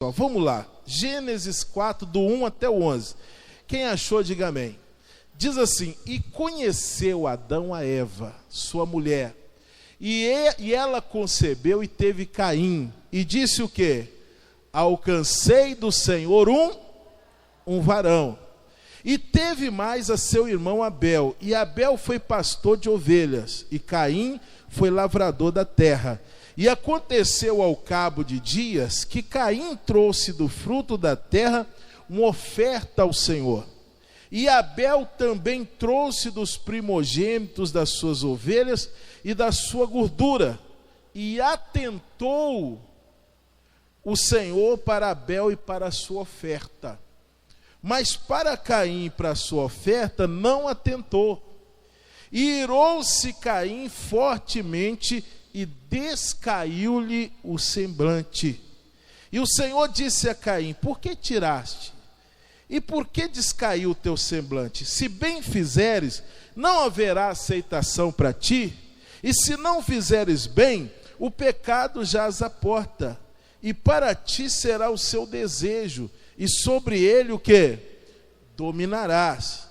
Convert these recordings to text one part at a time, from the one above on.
Vamos lá, Gênesis 4, do 1 até o 11. Quem achou, diga amém. Diz assim: e conheceu Adão a Eva, sua mulher, e ela concebeu e teve Caim, e disse o quê? Alcancei do Senhor um varão. E teve mais a seu irmão Abel, e Abel foi pastor de ovelhas, e Caim foi lavrador da terra. E aconteceu ao cabo de dias que Caim trouxe do fruto da terra uma oferta ao Senhor. E Abel também trouxe dos primogênitos das suas ovelhas e da sua gordura. E atentou o Senhor para Abel e para a sua oferta. Mas para Caim e para a sua oferta não atentou. E irou-se Caim fortemente e descaiu-lhe o semblante. E o Senhor disse a Caim: por que tiraste? E por que descaiu o teu semblante? Se bem fizeres, não haverá aceitação para ti, e se não fizeres bem, o pecado jaz à porta, e para ti será o seu desejo, e sobre ele o que? Dominarás.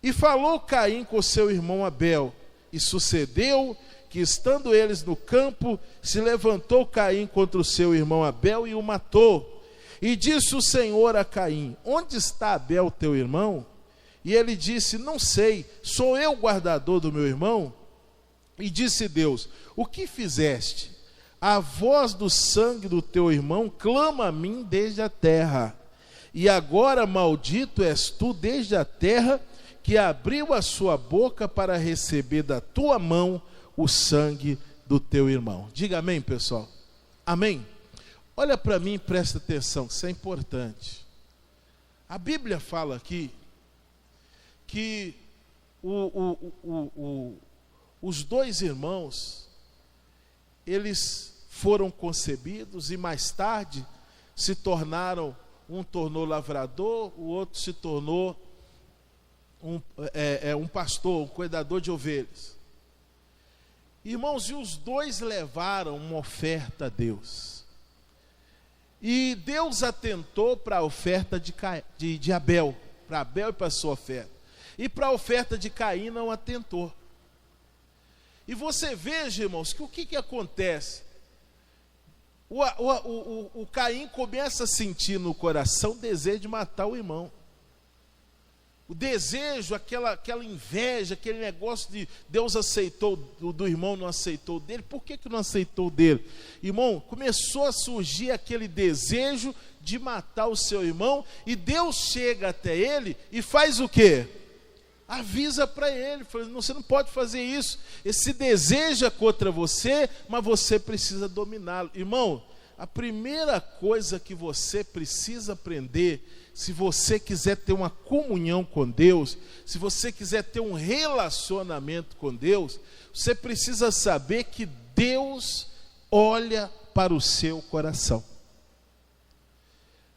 E falou Caim com seu irmão Abel, e sucedeu que, estando eles no campo, se levantou Caim contra o seu irmão Abel e o matou. E disse o Senhor a Caim: onde está Abel teu irmão? E ele disse: não sei, sou eu guardador do meu irmão? E disse Deus: o que fizeste? A voz do sangue do teu irmão clama a mim desde a terra. E agora maldito és tu desde a terra, que abriu a sua boca para receber da tua mão o sangue do teu irmão. Diga amém, pessoal. Amém. Olha para mim e presta atenção, isso é importante. A Bíblia fala aqui que os dois irmãos, eles foram concebidos e mais tarde se tornaram, um tornou lavrador, o outro se tornou um pastor, um cuidador de ovelhas. Irmãos, e os dois levaram uma oferta a Deus. E Deus atentou para a oferta de Abel, para Abel e para a sua oferta. E para a oferta de Caim não atentou. E você veja, irmãos, que o que acontece? O Caim começa a sentir no coração o desejo de matar o irmão. O desejo, aquela inveja, aquele negócio de Deus aceitou do irmão, não aceitou dele. Por que não aceitou dele? Irmão, começou a surgir aquele desejo de matar o seu irmão, e Deus chega até ele e faz o quê? Avisa para ele, fala: você não pode fazer isso, esse desejo é contra você, mas você precisa dominá-lo. Irmão, a primeira coisa que você precisa aprender, se você quiser ter uma comunhão com Deus, se você quiser ter um relacionamento com Deus, você precisa saber que Deus olha para o seu coração.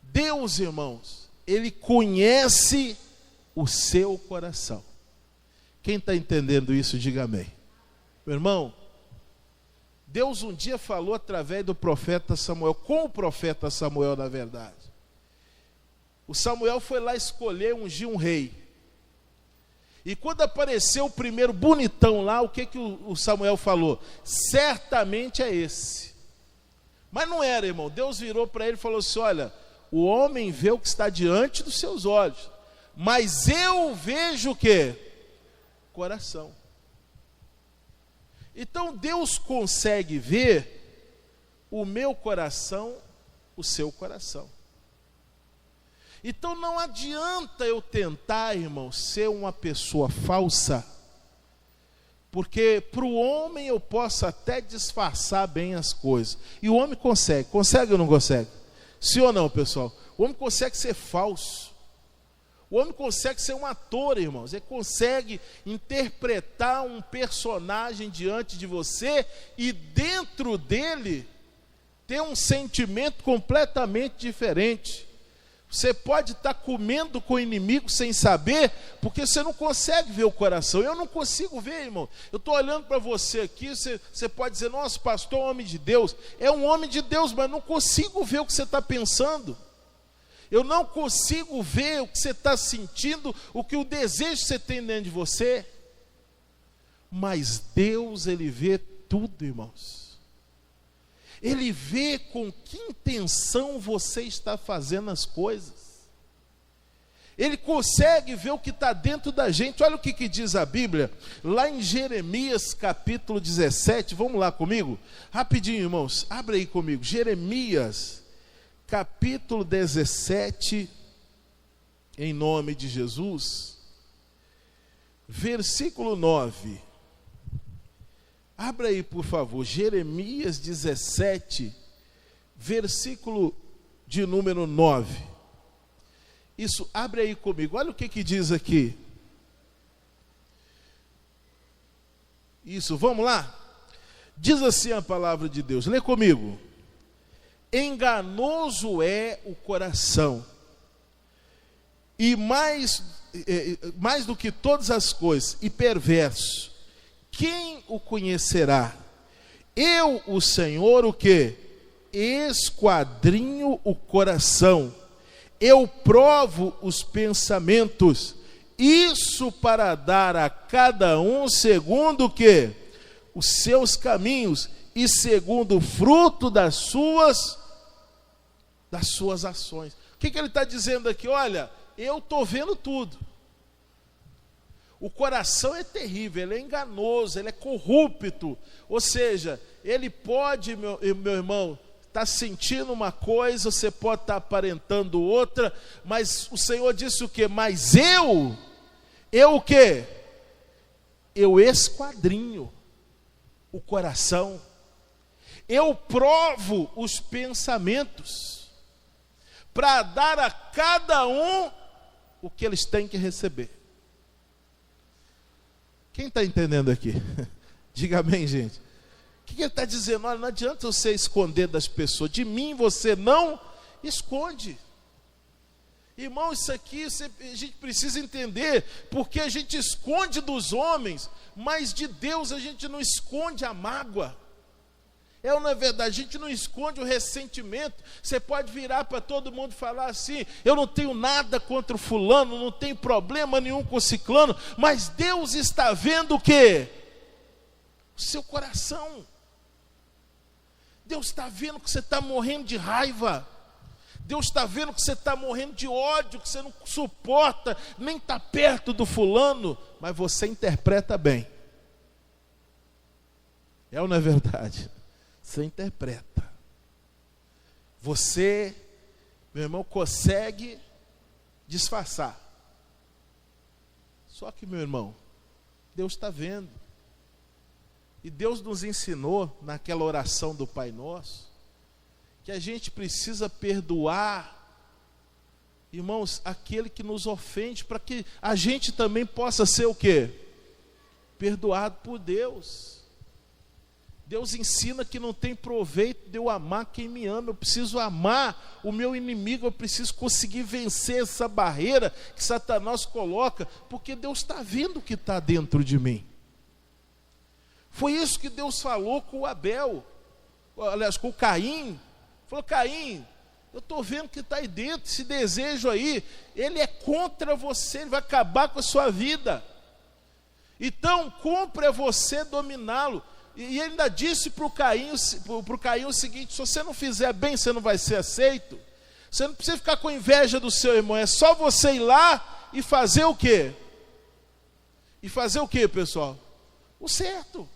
Deus, irmãos, Ele conhece o seu coração. Quem está entendendo isso, diga amém. Meu irmão, Deus um dia falou através do profeta Samuel, com o profeta Samuel, na verdade. O Samuel foi lá escolher, ungir um rei. E quando apareceu o primeiro bonitão lá, o que o Samuel falou? Certamente é esse. Mas não era, irmão. Deus virou para ele e falou assim: olha, o homem vê o que está diante dos seus olhos, mas eu vejo o quê? Coração. Então Deus consegue ver o meu coração, o seu coração. Então não adianta eu tentar, irmão, ser uma pessoa falsa, porque para o homem eu posso até disfarçar bem as coisas, e o homem consegue ou não consegue? Sim ou não, pessoal? O homem consegue ser falso, o homem consegue ser um ator, irmãos, ele consegue interpretar um personagem diante de você, e dentro dele ter um sentimento completamente diferente. Você pode estar comendo com o inimigo sem saber, porque você não consegue ver o coração. Eu não consigo ver, irmão. Eu estou olhando para você aqui, você pode dizer, nossa, pastor é um homem de Deus. É um homem de Deus, mas não consigo ver o que você está pensando. Eu não consigo ver o que você está sentindo, o desejo que você tem dentro de você. Mas Deus, Ele vê tudo, irmãos. Ele vê com que intenção você está fazendo as coisas. Ele consegue ver o que está dentro da gente. Olha o que diz a Bíblia, lá em Jeremias capítulo 17, vamos lá comigo? Rapidinho, irmãos, abre aí comigo, Jeremias capítulo 17, em nome de Jesus, versículo 9. Abra aí, por favor, Jeremias 17, versículo de número 9. Isso, abre aí comigo, olha o que diz aqui. Isso, vamos lá? Diz assim a palavra de Deus, lê comigo. Enganoso é o coração, e mais do que todas as coisas, e perverso. Quem o conhecerá? Eu, o Senhor, o quê? Esquadrinho o coração. Eu provo os pensamentos. Isso para dar a cada um segundo o quê? Os seus caminhos e segundo o fruto das suas ações. O que ele está dizendo aqui? Olha, eu estou vendo tudo. O coração é terrível, ele é enganoso, ele é corrupto. Ou seja, ele pode, meu irmão, estar sentindo uma coisa, você pode estar aparentando outra, mas o Senhor disse o quê? Mas eu o quê? Eu esquadrinho o coração. Eu provo os pensamentos, para dar a cada um o que eles têm que receber. Quem está entendendo aqui? Diga amém, gente. O que ele está dizendo? Olha, não adianta você esconder das pessoas. De mim você não esconde. Irmão, isso aqui a gente precisa entender, porque a gente esconde dos homens, mas de Deus a gente não esconde a mágoa. É ou não é verdade? A gente não esconde o ressentimento. Você pode virar para todo mundo e falar assim, eu não tenho nada contra o fulano, não tenho problema nenhum com o ciclano, mas Deus está vendo o quê? O seu coração. Deus está vendo que você está morrendo de raiva. Deus está vendo que você está morrendo de ódio, que você não suporta, nem está perto do fulano, mas você interpreta bem. É ou não é verdade? Você interpreta. Você, meu irmão, consegue disfarçar. Só que, meu irmão, Deus está vendo. E Deus nos ensinou, naquela oração do Pai Nosso, que a gente precisa perdoar, irmãos, aquele que nos ofende, para que a gente também possa ser o quê? Perdoado por Deus. Deus ensina que não tem proveito de eu amar quem me ama. Eu preciso amar o meu inimigo. Eu preciso conseguir vencer essa barreira que Satanás coloca, porque Deus está vendo o que está dentro de mim. Foi isso que Deus falou com o Abel, aliás, com o Caim. Falou, Caim, eu estou vendo que está aí dentro, esse desejo aí, ele é contra você, ele vai acabar com a sua vida. Então, cumpre a você dominá-lo. E ele ainda disse para o Caim o seguinte, se você não fizer bem, você não vai ser aceito. Você não precisa ficar com inveja do seu irmão, é só você ir lá e fazer o quê? E fazer o quê, pessoal? O certo.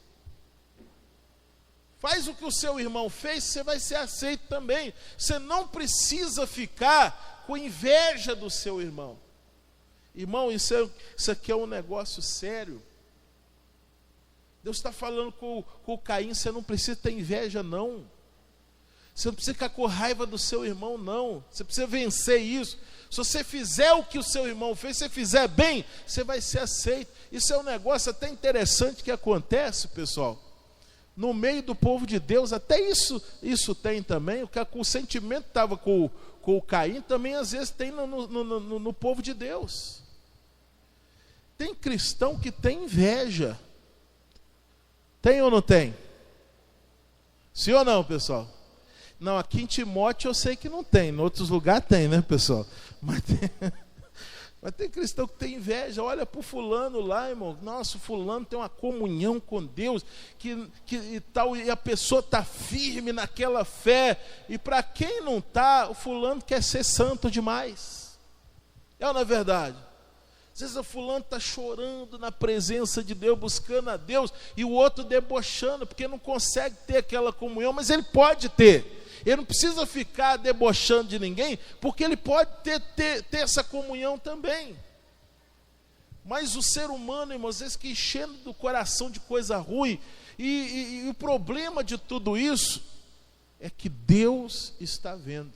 Faz o que o seu irmão fez, você vai ser aceito também. Você não precisa ficar com inveja do seu irmão. Irmão, isso aqui é um negócio sério. Deus está falando com o Caim, você não precisa ter inveja, não. Você não precisa ficar com raiva do seu irmão, não. Você precisa vencer isso. Se você fizer o que o seu irmão fez, se você fizer bem, você vai ser aceito. Isso é um negócio até interessante que acontece, pessoal. No meio do povo de Deus, até isso tem também. O sentimento estava com com o Caim, também às vezes tem no povo de Deus. Tem cristão que tem inveja. Tem ou não tem? Sim ou não, pessoal? Não, aqui em Timóteo eu sei que não tem. Em outros lugares tem, né, pessoal? Mas tem cristão que tem inveja. Olha para o fulano lá, irmão. Nossa, o fulano tem uma comunhão com Deus e tal, e a pessoa está firme naquela fé. E para quem não está, o fulano quer ser santo demais. É ou não é verdade? Às vezes o fulano está chorando na presença de Deus, buscando a Deus, e o outro debochando, porque não consegue ter aquela comunhão, mas ele pode ter. Ele não precisa ficar debochando de ninguém, porque ele pode ter essa comunhão também. Mas o ser humano, irmãos, às vezes que enchendo do coração de coisa ruim, e o problema de tudo isso é que Deus está vendo.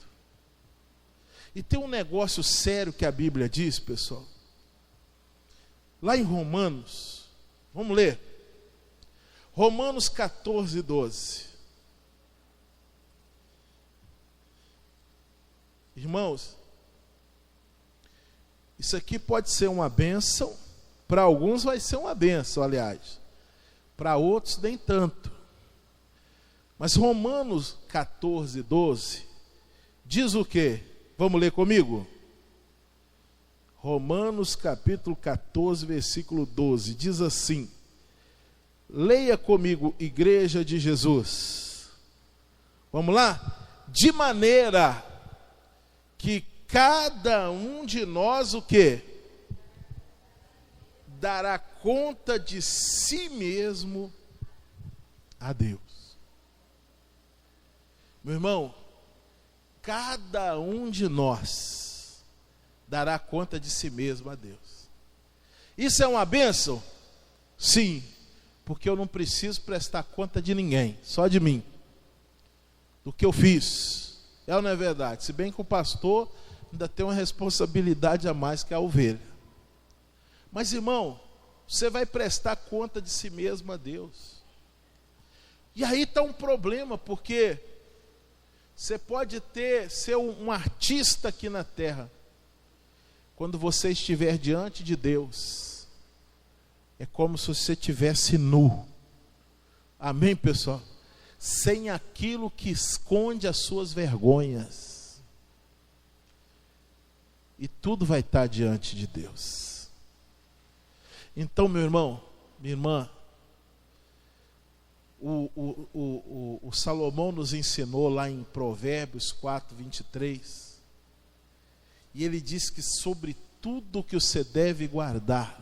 E tem um negócio sério que a Bíblia diz, pessoal. Lá em Romanos, vamos ler. Romanos 14, 12. Irmãos, isso aqui pode ser uma bênção, para alguns vai ser uma bênção, aliás, para outros nem tanto. Mas Romanos 14, 12, diz o quê? Vamos ler comigo? Romanos capítulo 14, versículo 12, diz assim: leia comigo, igreja de Jesus. Vamos lá? De maneira que cada um de nós o quê? Dará conta de si mesmo a Deus. Meu irmão, cada um de nós dará conta de si mesmo a Deus. Isso é uma bênção? Sim, porque eu não preciso prestar conta de ninguém, só de mim, do que eu fiz. É ou não é verdade? Se bem que o pastor ainda tem uma responsabilidade a mais que a ovelha. Mas, irmão, você vai prestar conta de si mesmo a Deus. E aí está um problema, porque você pode ser um artista aqui na terra. Quando você estiver diante de Deus, é como se você estivesse nu. Amém, pessoal? Sem aquilo que esconde as suas vergonhas. E tudo vai estar diante de Deus. Então, meu irmão, minha irmã, o Salomão nos ensinou lá em Provérbios 4, 23. E ele diz que sobre tudo que você deve guardar,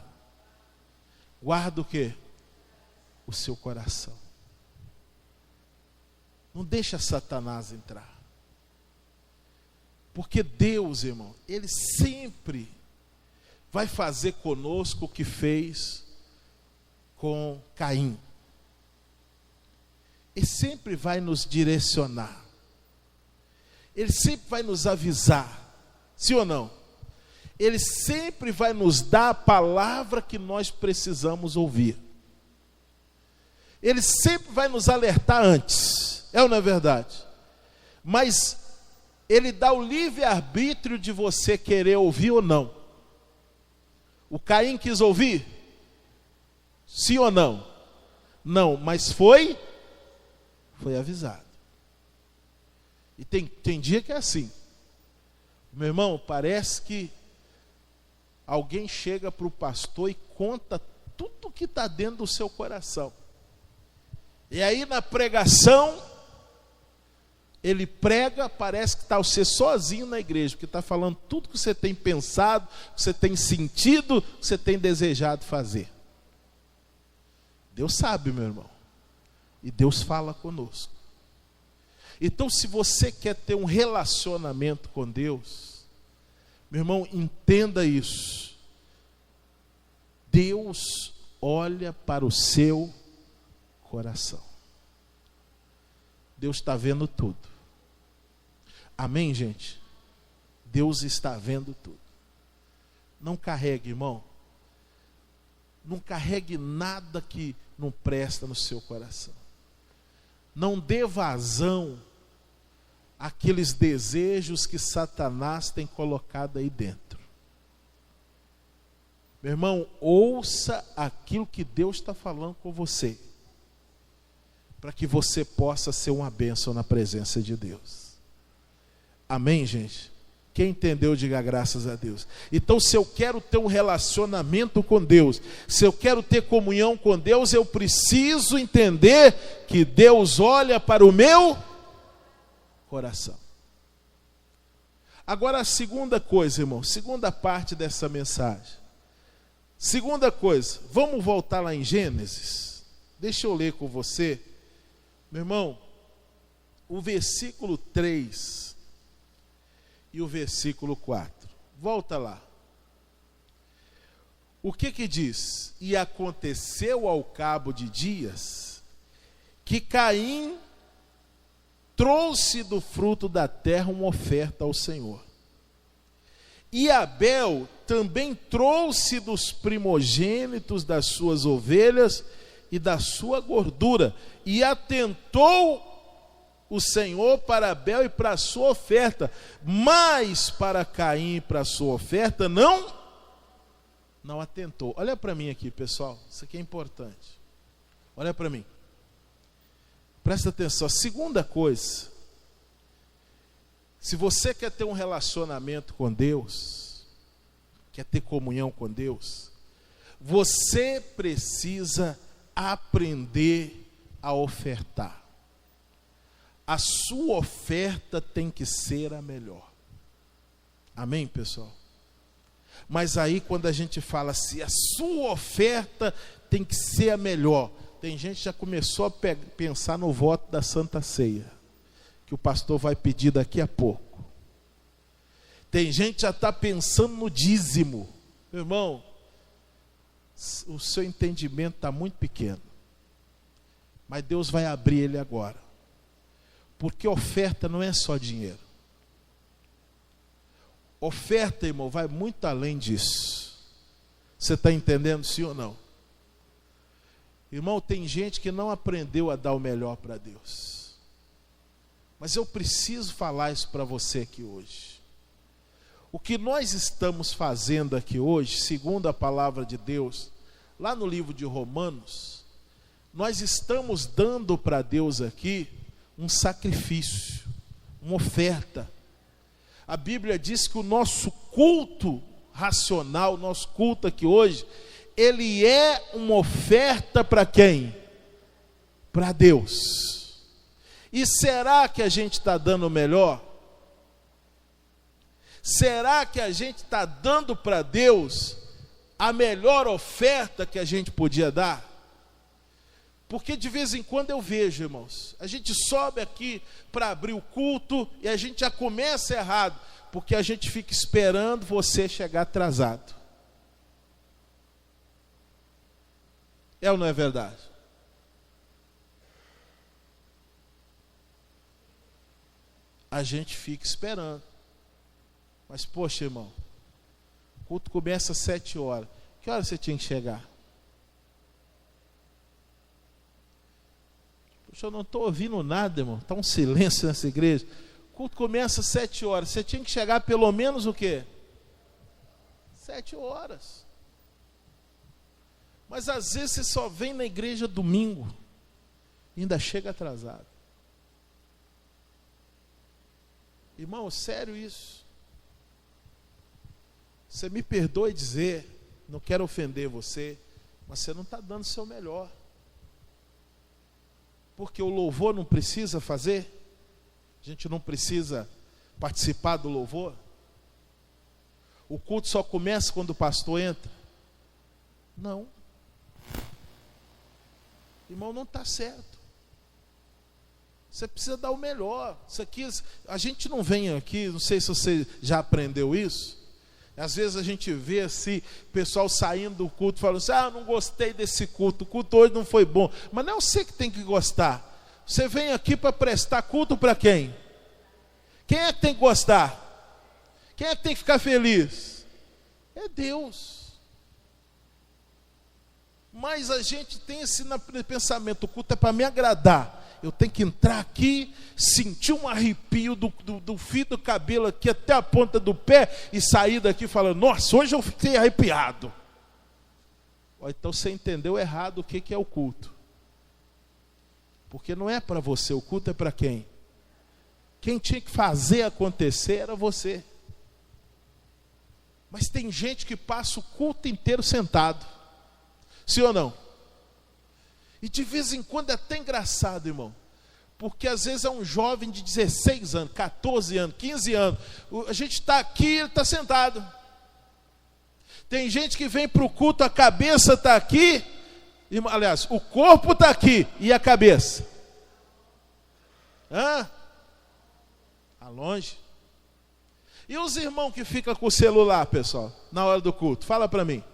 guarda o quê? O seu coração. Não deixa Satanás entrar. Porque Deus, irmão, Ele sempre vai fazer conosco o que fez com Caim. Ele sempre vai nos direcionar. Ele sempre vai nos avisar. Sim ou não? Ele sempre vai nos dar a palavra que nós precisamos ouvir. Ele sempre vai nos alertar antes. É ou não é verdade? Mas Ele dá o livre-arbítrio de você querer ouvir ou não. O Caim quis ouvir? Sim ou não? Não, mas foi avisado. E tem dia que é assim. Meu irmão, parece que alguém chega para o pastor e conta tudo que está dentro do seu coração. E aí na pregação, ele prega, parece que está você sozinho na igreja, porque está falando tudo que você tem pensado, que você tem sentido, que você tem desejado fazer. Deus sabe, meu irmão. E Deus fala conosco. Então, se você quer ter um relacionamento com Deus, meu irmão, entenda isso. Deus olha para o seu coração. Deus está vendo tudo. Amém, gente? Deus está vendo tudo. Não carregue, irmão. Não carregue nada que não presta no seu coração. Não dê vazão aqueles desejos que Satanás tem colocado aí dentro. Meu irmão, ouça aquilo que Deus está falando com você, para que você possa ser uma bênção na presença de Deus. Amém, gente? Quem entendeu, diga graças a Deus. Então, se eu quero ter um relacionamento com Deus, se eu quero ter comunhão com Deus, eu preciso entender que Deus olha para o meu coração. Agora, a segunda coisa, irmão, segunda parte dessa mensagem. Segunda coisa, vamos voltar lá em Gênesis. Deixa eu ler com você. Meu irmão, o versículo 3 e o versículo 4. Volta lá. O que diz? E aconteceu ao cabo de dias, que Caim trouxe do fruto da terra uma oferta ao Senhor. E Abel também trouxe dos primogênitos das suas ovelhas e da sua gordura. E atentou o Senhor para Abel e para a sua oferta, mas para Caim e para a sua oferta não atentou. Olha para mim aqui, pessoal, isso aqui é importante. Olha para mim. Presta atenção. A segunda coisa, se você quer ter um relacionamento com Deus, quer ter comunhão com Deus, você precisa aprender a ofertar. A sua oferta tem que ser a melhor. Amém, pessoal? Mas aí quando a gente fala assim, a sua oferta tem que ser a melhor, tem gente que já começou a pensar no voto da Santa Ceia, que o pastor vai pedir daqui a pouco. Tem gente que já está pensando no dízimo. Meu irmão, o seu entendimento está muito pequeno, mas Deus vai abrir ele agora. Porque oferta não é só dinheiro. Oferta, irmão, vai muito além disso. Você está entendendo, sim ou não? Irmão, tem gente que não aprendeu a dar o melhor para Deus. Mas eu preciso falar isso para você aqui hoje. O que nós estamos fazendo aqui hoje, segundo a palavra de Deus, lá no livro de Romanos, nós estamos dando para Deus aqui um sacrifício, uma oferta. A Bíblia diz que o nosso culto racional, o nosso culto aqui hoje, ele é uma oferta para quem? Para Deus. E será que a gente está dando o melhor? Será que a gente está dando para Deus a melhor oferta que a gente podia dar? Porque de vez em quando eu vejo, irmãos, a gente sobe aqui para abrir o culto e a gente já começa errado, porque a gente fica esperando você chegar atrasado. É ou não é verdade? A gente fica esperando. Mas, poxa, irmão, o culto começa às 7 horas. Que hora você tinha que chegar? Poxa, eu não estou ouvindo nada, irmão. Está um silêncio nessa igreja. O culto começa às 7 horas. Você tinha que chegar pelo menos o quê? 7 horas. Mas às vezes você só vem na igreja domingo e ainda chega atrasado. Irmão, sério isso. Você me perdoe dizer, não quero ofender você, mas você não está dando o seu melhor. Porque o louvor não precisa fazer? A gente não precisa participar do louvor? O culto só começa quando o pastor entra? Não. Irmão, não está certo. Você precisa dar o melhor. Isso aqui, a gente não vem aqui, não sei se você já aprendeu isso. Às vezes a gente vê assim, o pessoal saindo do culto falando assim, não gostei desse culto, o culto hoje não foi bom. Mas não é você que tem que gostar. Você vem aqui para prestar culto para quem? Quem é que tem que gostar? Quem é que tem que ficar feliz? É Deus. Mas a gente tem esse pensamento, o culto é para me agradar. eu tenho que entrar aqui, sentir um arrepio do fio do cabelo aqui até a ponta do pé e sair daqui falando, nossa, hoje eu fiquei arrepiado. Então você entendeu errado o que é o culto. Porque não é para você, o culto é para quem? Quem tinha que fazer acontecer era você. Mas tem gente que passa o culto inteiro sentado. Sim ou não? E de vez em quando é até engraçado, irmão. Porque às vezes é um jovem de 16 anos, 14 anos, 15 anos. A gente está aqui e ele está sentado. Tem gente que vem para o culto, a cabeça está aqui. Aliás, o corpo está aqui e a cabeça? Está longe. E os irmãos que ficam com o celular, pessoal, na hora do culto? Fala para mim.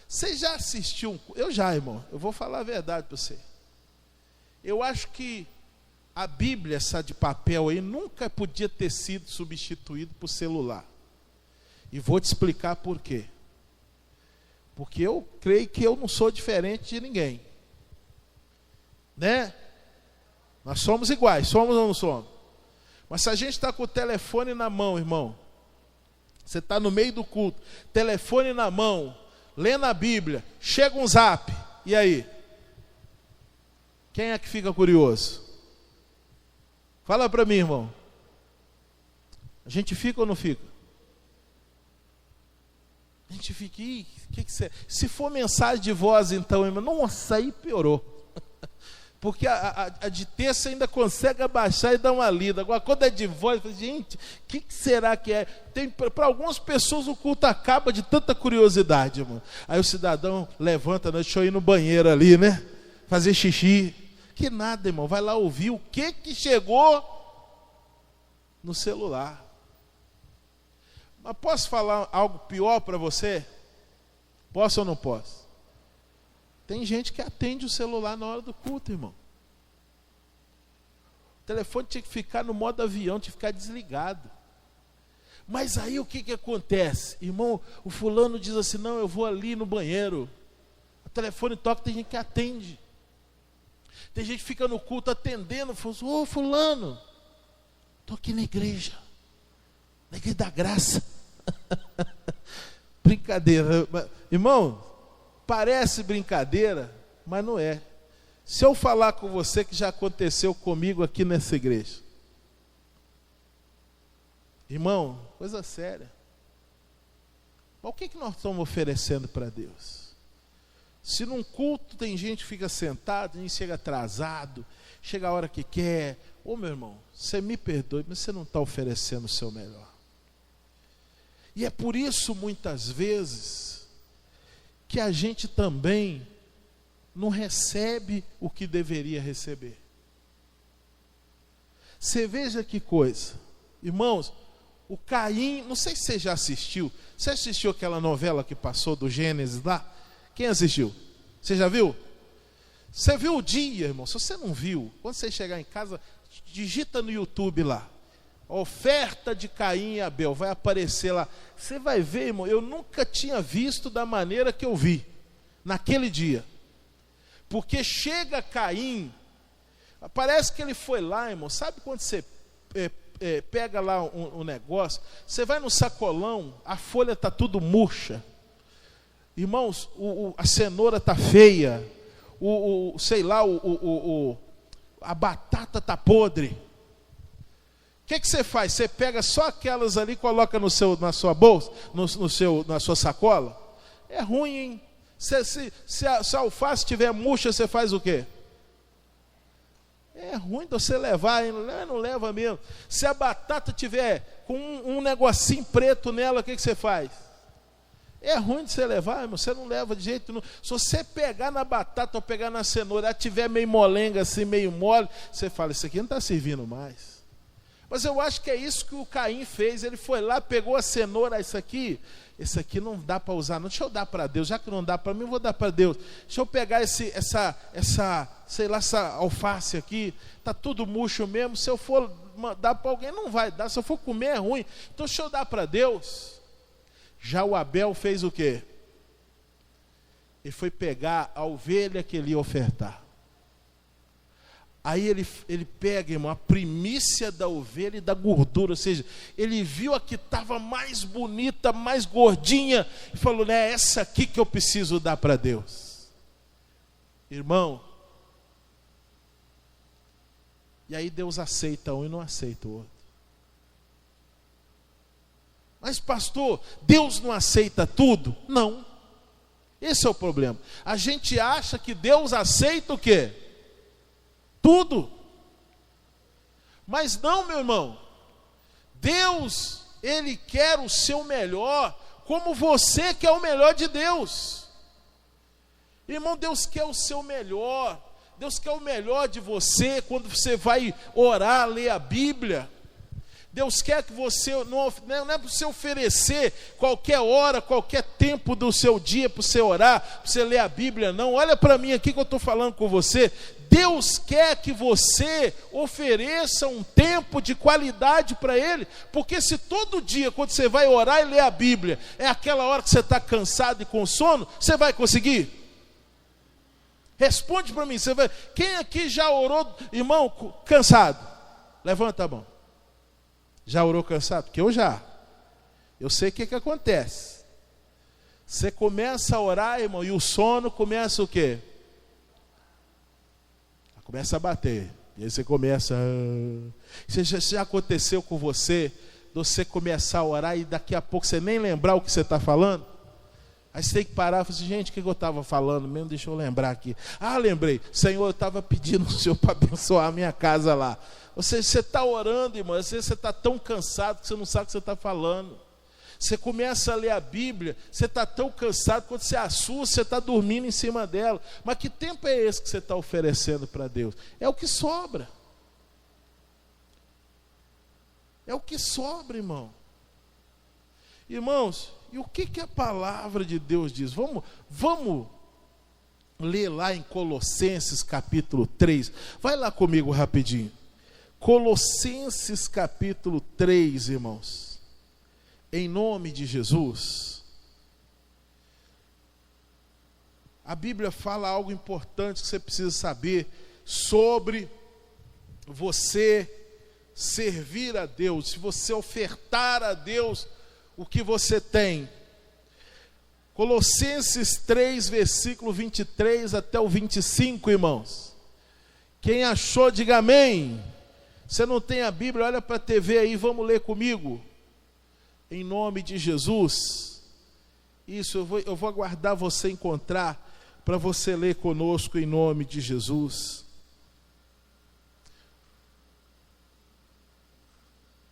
Você já assistiu? Eu já, irmão. Eu vou falar a verdade para você. Eu acho que a Bíblia, essa de papel aí, nunca podia ter sido substituída por celular. E vou te explicar por quê. Porque eu creio que eu não sou diferente de ninguém. Né? Nós somos iguais, somos ou não somos? Mas se a gente está com o telefone na mão, irmão, você está no meio do culto, telefone na mão, lendo a Bíblia, chega um zap, e aí? Quem é que fica curioso? Fala para mim, irmão. A gente fica ou não fica? A gente fica, que você... Se for mensagem de voz, então, irmão, nossa, aí piorou. Porque a de texto ainda consegue abaixar e dar uma lida. Agora, quando é de voz, gente, o que será que é? Para algumas pessoas o culto acaba de tanta curiosidade, irmão. Aí o cidadão levanta, deixa eu ir no banheiro ali, né? Fazer xixi. Que nada, irmão. Vai lá ouvir o que chegou no celular. Mas posso falar algo pior para você? Posso ou não posso? Tem gente que atende o celular na hora do culto, irmão. O telefone tinha que ficar no modo avião, tinha que ficar desligado. Mas aí o que acontece? Irmão, o fulano diz assim, não, eu vou ali no banheiro. O telefone toca, tem gente que atende. Tem gente que fica no culto atendendo, fala assim, ô fulano, estou aqui na igreja da graça. Brincadeira. Irmão, parece brincadeira, mas não é. Se eu falar com você que já aconteceu comigo aqui nessa igreja. Irmão, coisa séria. Mas o que nós estamos oferecendo para Deus? Se num culto tem gente que fica sentado, a gente chega atrasado, chega a hora que quer. Ô meu irmão, você me perdoe, mas você não está oferecendo o seu melhor. E é por isso, muitas vezes, que a gente também não recebe o que deveria receber. Você veja que coisa. Irmãos, o Caim, não sei se você já assistiu. Você assistiu aquela novela que passou do Gênesis lá? Quem assistiu? Você já viu? Você viu o dia, irmão? Se você não viu, quando você chegar em casa, digita no YouTube lá. Oferta de Caim e Abel, vai aparecer lá. Você vai ver, irmão, eu nunca tinha visto da maneira que eu vi, naquele dia. Porque chega Caim, parece que ele foi lá, irmão, sabe quando você pega lá um negócio, você vai no sacolão, a folha está tudo murcha. Irmãos, a cenoura está feia, a batata está podre. O que você faz? Você pega só aquelas ali e coloca na sua bolsa, na sua sacola? É ruim, hein? Se a alface estiver murcha, você faz o quê? É ruim de você levar, hein? Não leva mesmo. Se a batata tiver com um negocinho preto nela, o que você faz? É ruim de você levar, irmão. Você não leva de jeito nenhum. Se você pegar na batata ou pegar na cenoura, ela tiver meio molenga assim, meio mole, você fala, isso aqui não está servindo mais. Mas eu acho que é isso que o Caim fez. Ele foi lá, pegou a cenoura, esse aqui não dá para usar, não. Deixa eu dar para Deus, já que não dá para mim, eu vou dar para Deus. Deixa eu pegar essa alface aqui, tá tudo murcho mesmo. Se eu for dar para alguém, não vai dar. Se eu for comer, é ruim. Então deixa eu dar para Deus. Já o Abel fez o quê? Ele foi pegar a ovelha que ele ia ofertar. Aí ele pega, irmão, a primícia da ovelha e da gordura, ou seja, ele viu a que estava mais bonita, mais gordinha, e falou, né, é essa aqui que eu preciso dar para Deus. Irmão, e aí Deus aceita um e não aceita o outro. Mas pastor, Deus não aceita tudo? Não. Esse é o problema. A gente acha que Deus aceita o quê? Tudo. Mas não, meu irmão. Deus, Ele quer o seu melhor, como você quer o melhor de Deus. Irmão, Deus quer o seu melhor. Deus quer o melhor de você quando você vai orar, ler a Bíblia. Deus quer que você, não é para você oferecer qualquer hora, qualquer tempo do seu dia para você orar, para você ler a Bíblia, não. Olha para mim aqui que eu estou falando com você. Deus quer que você ofereça um tempo de qualidade para Ele, porque se todo dia, quando você vai orar e ler a Bíblia, é aquela hora que você está cansado e com sono, você vai conseguir? Responde para mim, você vai... Quem aqui já orou, irmão, cansado? Levanta a mão. Já orou cansado? Porque eu já. Eu sei o que acontece. Você começa a orar, irmão, e o sono começa o quê? Começa a bater. E aí você começa... Já aconteceu com você, de você começar a orar e daqui a pouco você nem lembrar o que você está falando? Aí você tem que parar e falar assim, gente, o que eu estava falando mesmo? Deixa eu lembrar aqui. Ah, lembrei. Senhor, eu estava pedindo ao Senhor para abençoar a minha casa lá. Ou seja, você está orando, irmão, às vezes você está tão cansado que você não sabe o que você está falando. Você começa a ler a Bíblia, você está tão cansado, quando você assusta, você está dormindo em cima dela. Mas que tempo é esse que você está oferecendo para Deus? É o que sobra. É o que sobra, irmão. Irmãos, e o que a palavra de Deus diz? Vamos ler lá em Colossenses capítulo 3. Vai lá comigo rapidinho. Colossenses capítulo 3, irmãos. Em nome de Jesus. A Bíblia fala algo importante que você precisa saber sobre você servir a Deus, se você ofertar a Deus o que você tem. Colossenses 3, versículo 23 até o 25, irmãos. Quem achou, diga amém. Você não tem a Bíblia, olha para a TV aí, vamos ler comigo. Em nome de Jesus. Isso, eu vou aguardar você encontrar, para você ler conosco em nome de Jesus.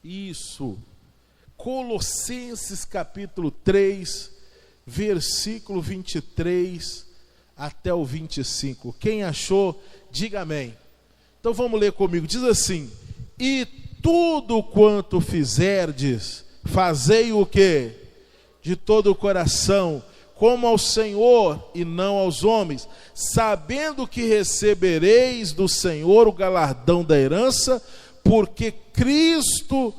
Isso. Colossenses capítulo 3, versículo 23 até o 25. Quem achou, diga amém. Então vamos ler comigo. Diz assim: e tudo quanto fizerdes, fazei o quê? De todo o coração, como ao Senhor e não aos homens, sabendo que recebereis do Senhor o galardão da herança, porque Cristo,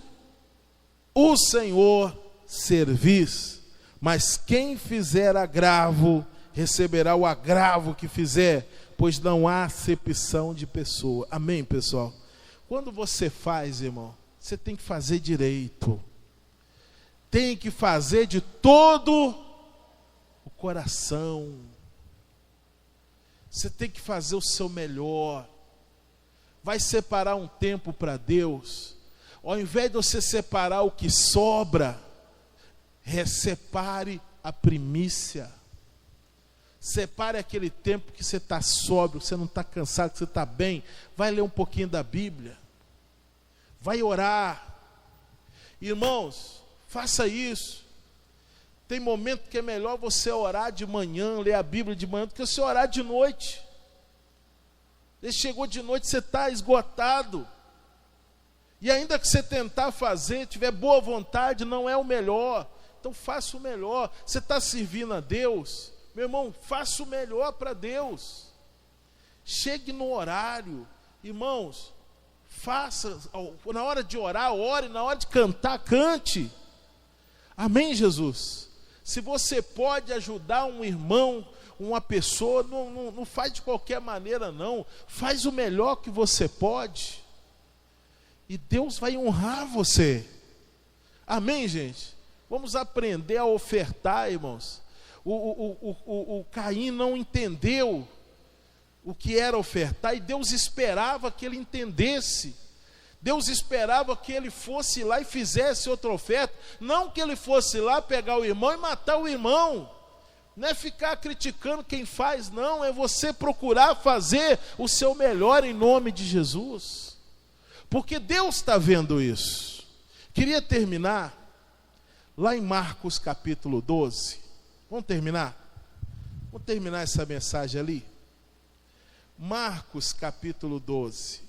o Senhor, servis. Mas quem fizer agravo, receberá o agravo que fizer, pois não há acepção de pessoa. Amém, pessoal? Quando você faz, irmão, você tem que fazer direito. Tem que fazer de todo o coração. Você tem que fazer o seu melhor. Vai separar um tempo para Deus. Ao invés de você separar o que sobra, separe a primícia. Separe aquele tempo que você está sóbrio, que você não está cansado, que você está bem. Vai ler um pouquinho da Bíblia. Vai orar. Irmãos, faça isso. Tem momento que é melhor você orar de manhã, ler a Bíblia de manhã, do que você orar de noite. Ele chegou de noite, você está esgotado. E ainda que você tentar fazer, tiver boa vontade, não é o melhor. Então faça o melhor. Você está servindo a Deus, meu irmão, faça o melhor para Deus. Chegue no horário. Irmãos, faça, na hora de orar, ore, na hora de cantar, cante. Amém, Jesus? Se você pode ajudar um irmão, uma pessoa, não faz de qualquer maneira não, faz o melhor que você pode, e Deus vai honrar você. Amém, gente? Vamos aprender a ofertar, irmãos. O Caim não entendeu o que era ofertar, e Deus esperava que ele entendesse. Deus esperava que ele fosse lá e fizesse outra oferta, não que ele fosse lá pegar o irmão e matar o irmão. Não é ficar criticando quem faz, não, é você procurar fazer o seu melhor em nome de Jesus, porque Deus está vendo isso. Queria terminar lá em Marcos capítulo 12, vamos terminar essa mensagem ali, Marcos capítulo 12,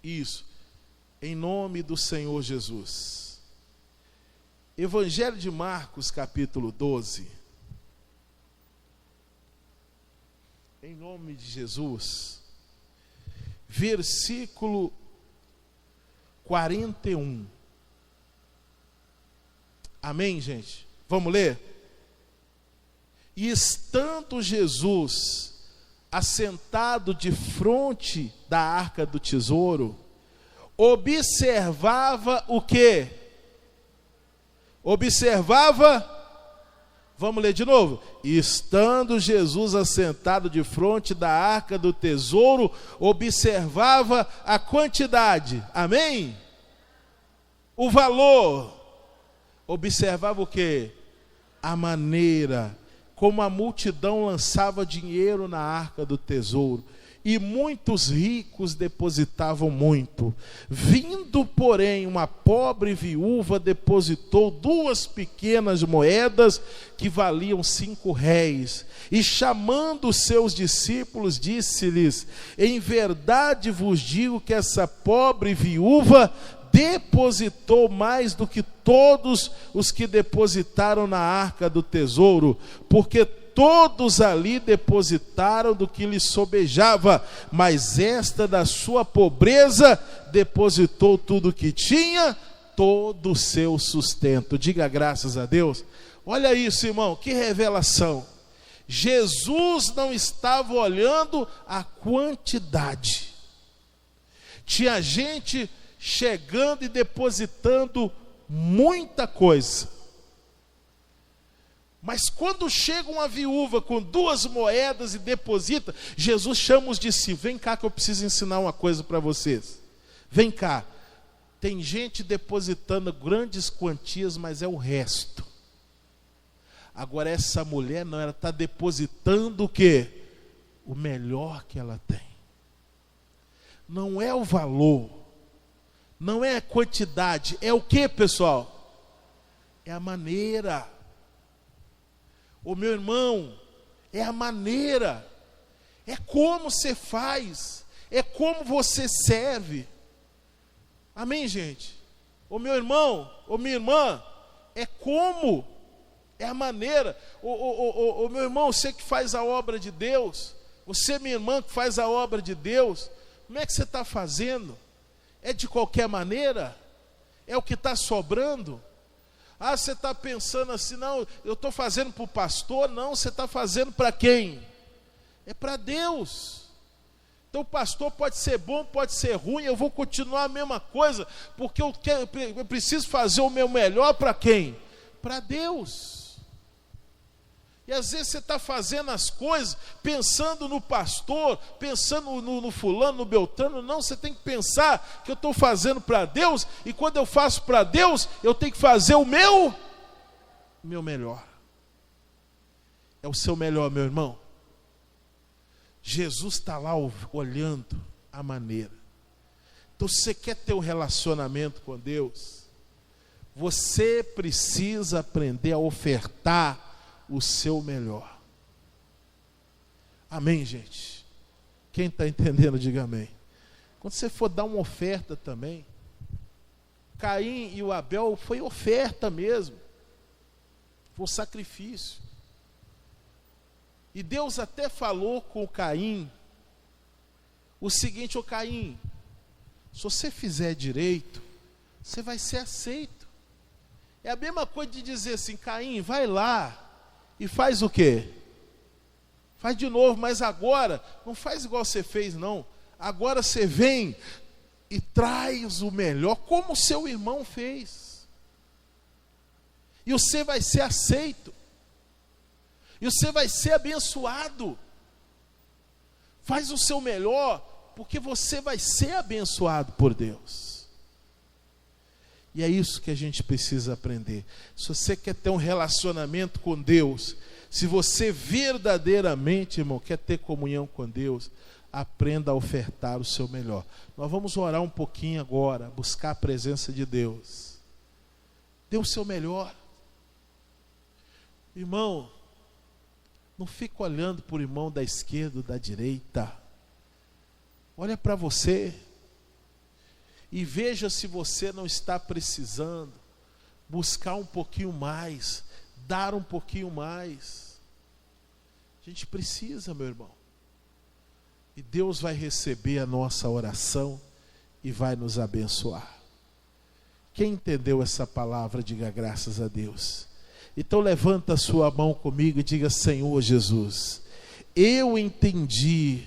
isso, em nome do Senhor Jesus, Evangelho de Marcos capítulo 12, em nome de Jesus, versículo 41. Amém, gente? Vamos ler? E estando Jesus assentado de frente da arca do tesouro, observava o quê? Observava. Vamos ler de novo? E estando Jesus assentado de frente da arca do tesouro, observava a quantidade, amém? O valor. Observava o quê? A maneira como a multidão lançava dinheiro na arca do tesouro, e muitos ricos depositavam muito. Vindo, porém, uma pobre viúva, depositou 2 pequenas moedas que valiam 5 réis. E chamando os seus discípulos, disse-lhes: em verdade vos digo que essa pobre viúva depositou mais do que todos os que depositaram na arca do tesouro, porque todos ali depositaram do que lhe sobejava, mas esta da sua pobreza depositou tudo o que tinha, todo o seu sustento. Diga graças a Deus. Olha isso, irmão, que revelação. Jesus não estava olhando a quantidade. Tinha gente chegando e depositando muita coisa. Mas quando chega uma viúva com 2 moedas e deposita, Jesus chama os discípulos: vem cá que eu preciso ensinar uma coisa para vocês. Vem cá. Tem gente depositando grandes quantias, mas é o resto. Agora essa mulher não, ela está depositando o quê? O melhor que ela tem. Não é o valor, não é a quantidade, é o que, pessoal? É a maneira. Ô meu irmão, é a maneira, é como você faz, é como você serve. Amém, gente? Ô meu irmão, ô minha irmã, é como, é a maneira. Ô meu irmão, você que faz a obra de Deus, você minha irmã que faz a obra de Deus, como é que você está fazendo? É de qualquer maneira? É o que está sobrando? Ah, você está pensando assim, não, eu estou fazendo para o pastor. Não, você está fazendo para quem? É para Deus. Então o pastor pode ser bom, pode ser ruim, eu vou continuar a mesma coisa, porque eu preciso fazer o meu melhor para quem? Para Deus. E às vezes você está fazendo as coisas pensando no pastor, pensando no fulano, no beltrano. Não, você tem que pensar que eu estou fazendo para Deus, e quando eu faço para Deus, eu tenho que fazer o meu melhor. É o seu melhor, meu irmão. Jesus está lá olhando a maneira. Então, se você quer ter um relacionamento com Deus, você precisa aprender a ofertar o seu melhor. Amém, gente? Quem está entendendo, diga amém. Quando você for dar uma oferta também, Caim e o Abel foi oferta mesmo, foi um sacrifício. E Deus até falou com o Caim o seguinte: ô Caim, se você fizer direito, você vai ser aceito. É a mesma coisa de dizer assim: Caim, vai lá e faz o quê? Faz de novo, mas agora, não faz igual você fez não. Agora você vem e traz o melhor, como o seu irmão fez. E você vai ser aceito. E você vai ser abençoado. Faz o seu melhor, porque você vai ser abençoado por Deus. E é isso que a gente precisa aprender. Se você quer ter um relacionamento com Deus, se você verdadeiramente, irmão, quer ter comunhão com Deus, aprenda a ofertar o seu melhor. Nós vamos orar um pouquinho agora, buscar a presença de Deus. Dê o seu melhor. Irmão, não fica olhando para o irmão da esquerda ou da direita. Olha para você e veja se você não está precisando buscar um pouquinho mais, dar um pouquinho mais. A gente precisa, meu irmão. E Deus vai receber a nossa oração e vai nos abençoar. Quem entendeu essa palavra, diga graças a Deus. Então levanta a sua mão comigo e diga: Senhor Jesus, eu entendi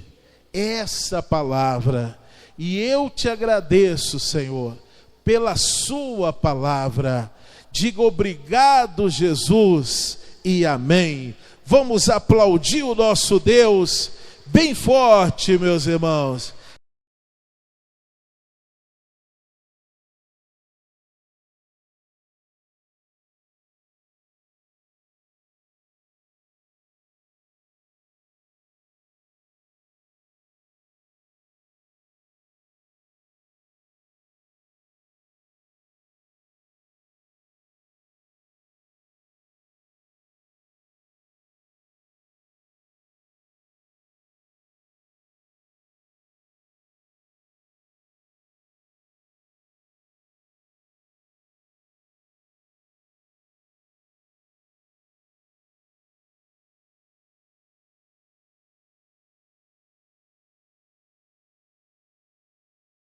essa palavra e eu te agradeço, Senhor, pela sua palavra. Diga obrigado, Jesus, e amém. Vamos aplaudir o nosso Deus bem forte, meus irmãos.